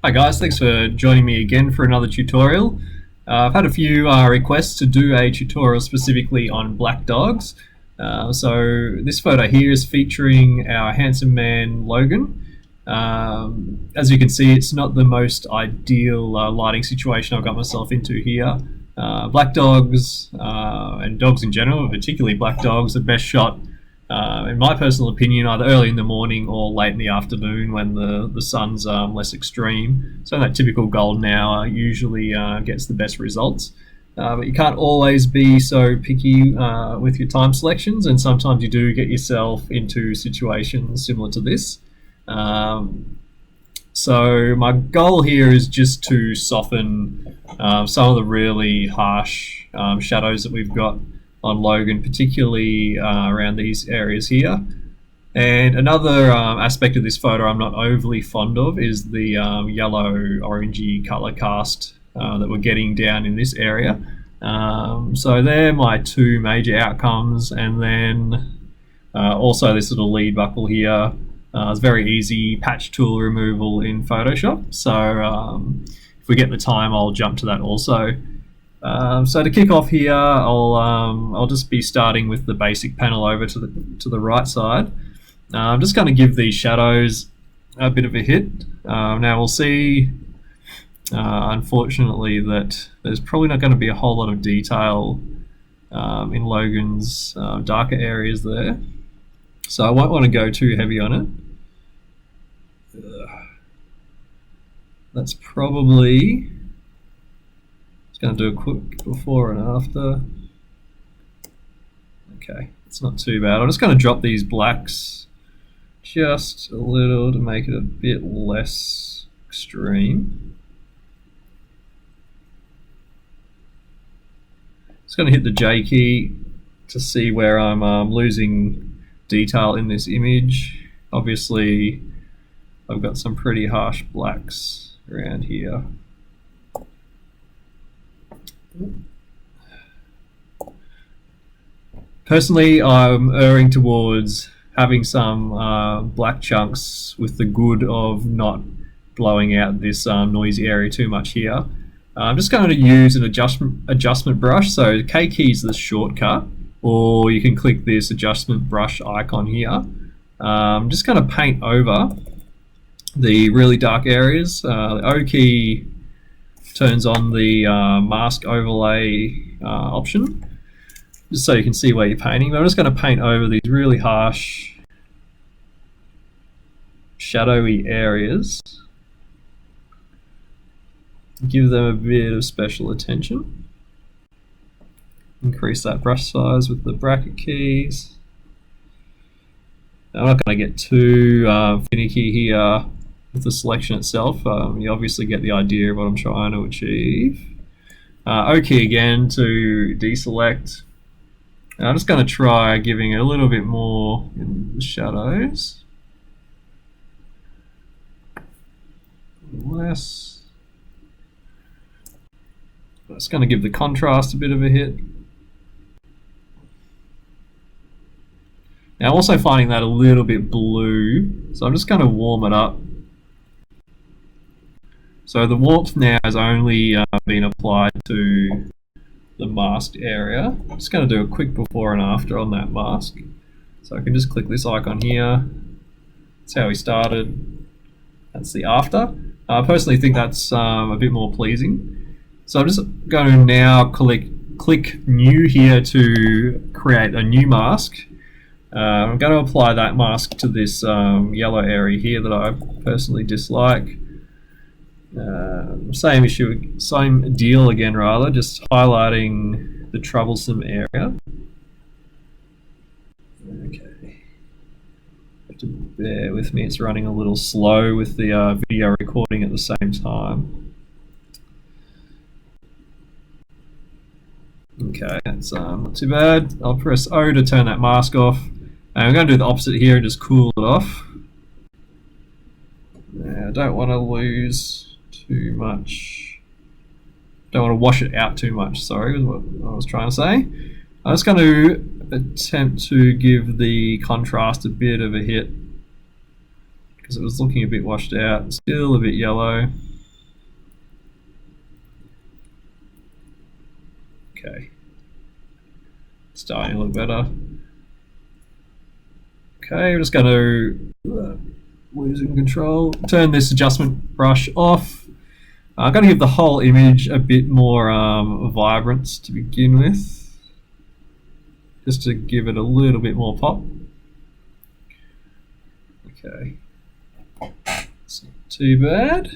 Hi guys, thanks for joining me again for another tutorial. I've had a few requests to do a tutorial specifically on black dogs. So this photo here is featuring our handsome man Logan. As you can see, it's not the most ideal lighting situation I've got myself into here. Black dogs and dogs in general, particularly black dogs, are best shot in my personal opinion, either early in the morning or late in the afternoon when the sun's less extreme. So that typical golden hour usually gets the best results. But you can't always be so picky with your time selections, and sometimes you do get yourself into situations similar to this. So my goal here is just to soften some of the really harsh shadows that we've got on Logan, particularly around these areas here. And another aspect of this photo I'm not overly fond of is the yellow orangey color cast that we're getting down in this area. So they're my two major outcomes, and then also this little lead buckle here. It's very easy patch tool removal in Photoshop, so if we get the time I'll jump to that also. So to kick off here, I'll just be starting with the basic panel over to the right side. I'm just going to give these shadows a bit of a hit. Now we'll see, unfortunately, that there's probably not going to be a whole lot of detail in Logan's darker areas there, so I won't want to go too heavy on it. That's probably going to do a quick before and after. Okay, it's not too bad. I'm just going to drop these blacks just a little to make it a bit less extreme. Just going to hit the J key to see where I'm losing detail in this image. Obviously, I've got some pretty harsh blacks around here. Personally, I'm erring towards having some black chunks with the good of not blowing out this noisy area too much here. I'm just going to use an adjustment brush. So K key is the shortcut, or you can click this adjustment brush icon here. I'm just going to paint over the really dark areas. The O key turns on the mask overlay option, just so you can see where you're painting. But I'm just going to paint over these really harsh, shadowy areas. Give them a bit of special attention. Increase that brush size with the bracket keys. Now, I'm not going to get too finicky here with the selection itself. You obviously get the idea of what I'm trying to achieve. OK again to deselect. I'm just going to try giving it a little bit more in the shadows. Less. Just going to give the contrast a bit of a hit. Now I'm also finding that a little bit blue, so I'm just going to warm it up. So the warmth now has only been applied to the masked area. I'm just going to do a quick before and after on that mask. So I can just click this icon here. That's how we started. That's the after. I personally think that's a bit more pleasing. So I'm just going to now click new here to create a new mask. I'm going to apply that mask to this yellow area here that I personally dislike. Same deal again, rather, just highlighting the troublesome area. Okay, have to bear with me, it's running a little slow with the video recording at the same time. Okay, that's not too bad. I'll press O to turn that mask off. And I'm going to do the opposite here and just cool it off. I don't want to lose too much. Don't want to wash it out too much, sorry, was what I was trying to say. I'm just going to attempt to give the contrast a bit of a hit because it was looking a bit washed out, still a bit yellow. Okay. Starting to look better. Okay, we're just going to losing control. Turn this adjustment brush off. I'm going to give the whole image a bit more vibrance to begin with, just to give it a little bit more pop. Okay, it's not too bad.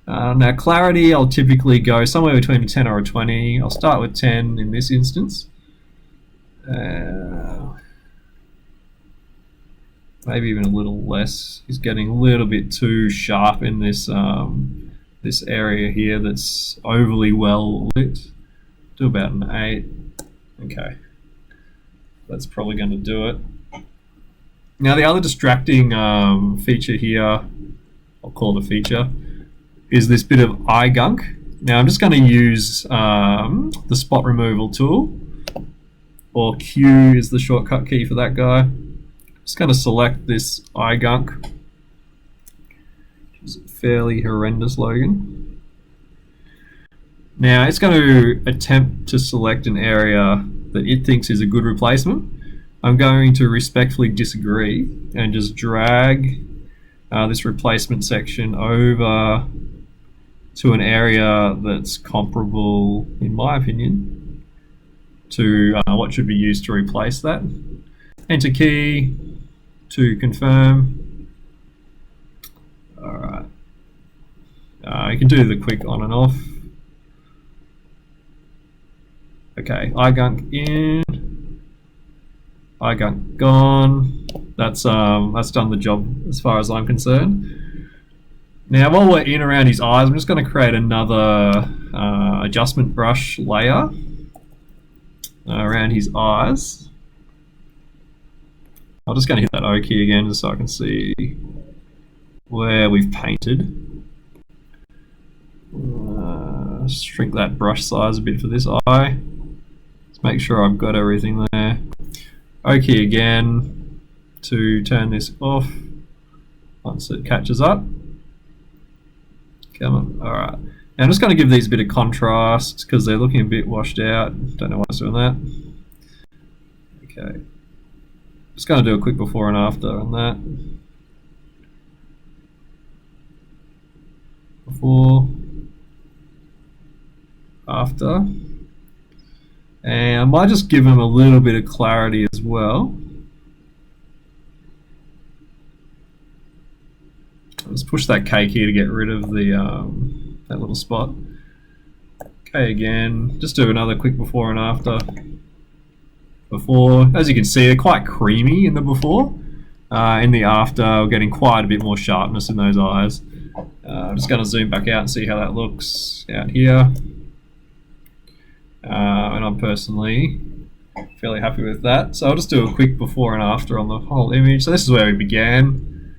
Now clarity, I'll typically go somewhere between a 10 or a 20. I'll start with 10 in this instance. Maybe even a little less. He's getting a little bit too sharp in this this area here that's overly well lit. Do about an 8. Okay, that's probably going to do it. Now the other distracting feature here, I'll call it a feature, is this bit of eye gunk. Now I'm just going to use the spot removal tool, or Q is the shortcut key for that guy. Just going to select this eye gunk, which is fairly horrendous, Logan. Now it's going to attempt to select an area that it thinks is a good replacement. I'm going to respectfully disagree and just drag this replacement section over to an area that's comparable, in my opinion, to what should be used to replace that. Enter key to confirm. Alright. You can do the quick on and off. Okay, eye gunk in. Eye gunk gone. That's done the job as far as I'm concerned. Now while we're in around his eyes, I'm just going to create another adjustment brush layer around his eyes. I'm just going to hit that O key again just so I can see where we've painted. Shrink that brush size a bit for this eye. Let's make sure I've got everything there. O key again to turn this off once it catches up. Come on, alright. Now I'm just going to give these a bit of contrast because they're looking a bit washed out. Don't know why I'm doing that. Okay. Just going to do a quick before and after on that. Before, after. And I might just give them a little bit of clarity as well. Let's push that K key to get rid of the that little spot. K again. Just do another quick before and after. Before, as you can see, they're quite creamy in the before. In the after, we're getting quite a bit more sharpness in those eyes. I'm just going to zoom back out and see how that looks out here. And I'm personally fairly happy with that. So I'll just do a quick before and after on the whole image. So this is where we began.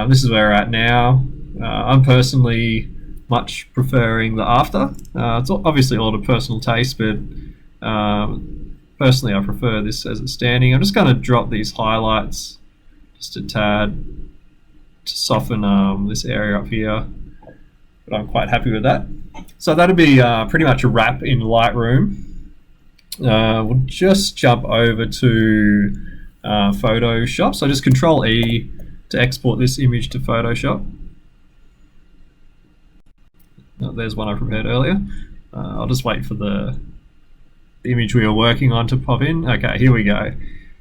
This is where we're at now. I'm personally much preferring the after. It's obviously all to personal taste, but personally I prefer this as it's standing. I'm just going to drop these highlights just a tad to soften this area up here, but I'm quite happy with that. So that'll be pretty much a wrap in Lightroom. We'll just jump over to Photoshop. So just Control E to export this image to Photoshop. Oh, there's one I prepared earlier. I'll just wait for the image we were working on to pop in. Okay, here we go.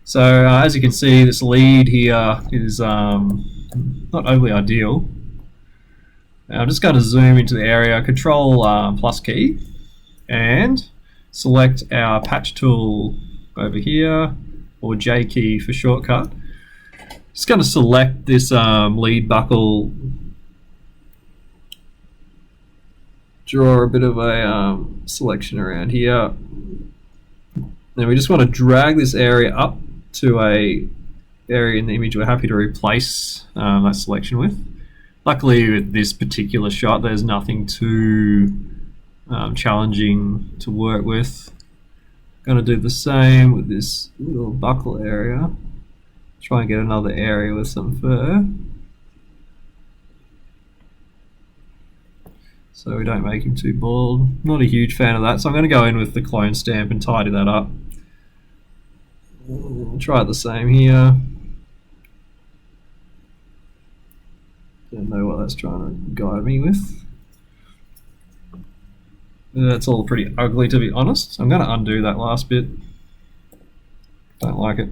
So as you can see, this lead here is not overly ideal. I'm just going to zoom into the area, Control plus key, and select our patch tool over here, or J key for shortcut. Just going to select this lead buckle, draw a bit of a selection around here. Then we just want to drag this area up to a area in the image we're happy to replace that selection with. Luckily with this particular shot there's nothing too challenging to work with. Going to do the same with this little buckle area. Try and get another area with some fur. so we don't make him too bald. Not a huge fan of that, so I'm going to go in with the clone stamp and tidy that up. Try the same here. Don't know what that's trying to guide me with. That's all pretty ugly, to be honest. I'm going to undo that last bit. Don't like it.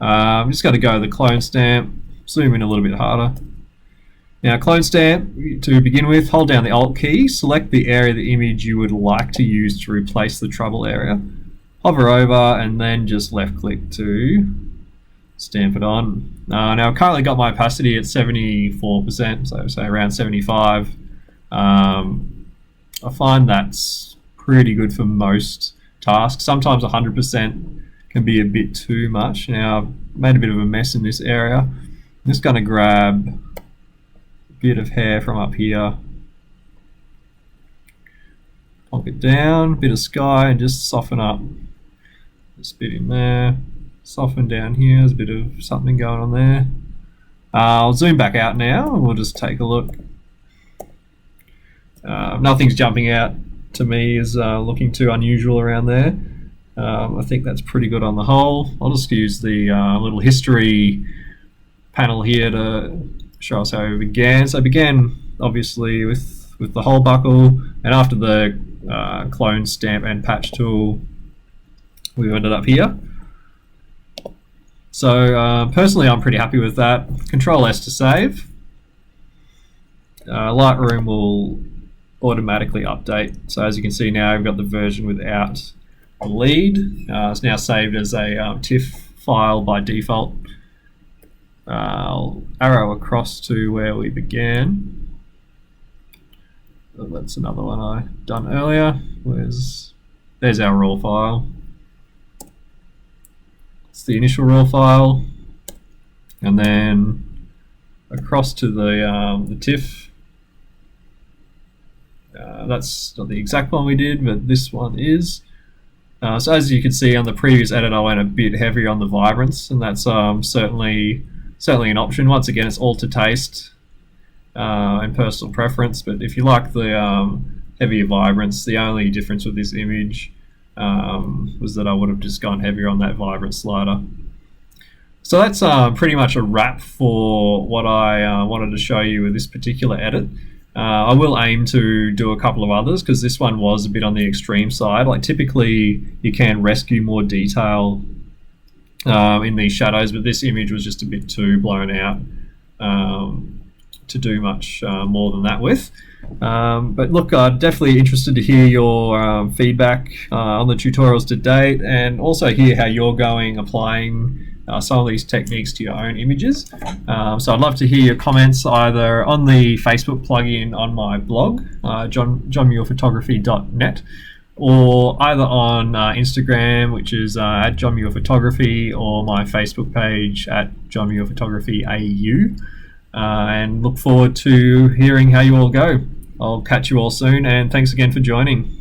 I'm just going to go the clone stamp, zoom in a little bit harder. Now, clone stamp, to begin with, hold down the Alt key, select the area of the image you would like to use to replace the trouble area. Hover over and then just left click to stamp it on. Now I've currently got my opacity at 74%, so say around 75. I find that's pretty good for most tasks. Sometimes 100% can be a bit too much. Now I've made a bit of a mess in this area. I'm just going to grab a bit of hair from up here, plonk it down, a bit of sky, and just soften up this bit in there. Soften down here, there's a bit of something going on there. I'll zoom back out now and we'll just take a look. Nothing's jumping out to me as looking too unusual around there. I think that's pretty good on the whole. I'll just use the little history panel here to show us how we began. So I began obviously with the hole buckle, and after the clone stamp and patch tool, we ended up here. So personally, I'm pretty happy with that. Control S to save. Lightroom will automatically update. So as you can see now, I've got the version without the lead. It's now saved as a TIFF file by default. I'll arrow across to where we began. That's another one I done earlier. There's our raw file. It's the initial raw file, and then across to the TIFF. That's not the exact one we did, but this one is. So as you can see on the previous edit, I went a bit heavier on the vibrance, and that's certainly an option. Once again, it's all to taste and personal preference, but if you like the heavier vibrance, the only difference with this image was that I would have just gone heavier on that vibrance slider. So that's pretty much a wrap for what I wanted to show you with this particular edit. I will aim to do a couple of others because this one was a bit on the extreme side. Like typically you can rescue more detail in these shadows, but this image was just a bit too blown out to do much more than that with. But look, I'm definitely interested to hear your feedback on the tutorials to date, and also hear how you're going applying some of these techniques to your own images. So I'd love to hear your comments either on the Facebook plugin on my blog, johnmuirphotography.net, or either on Instagram, which is at johnmuirphotography, or my Facebook page at johnmuirphotographyau. And look forward to hearing how you all go. I'll catch you all soon, and thanks again for joining.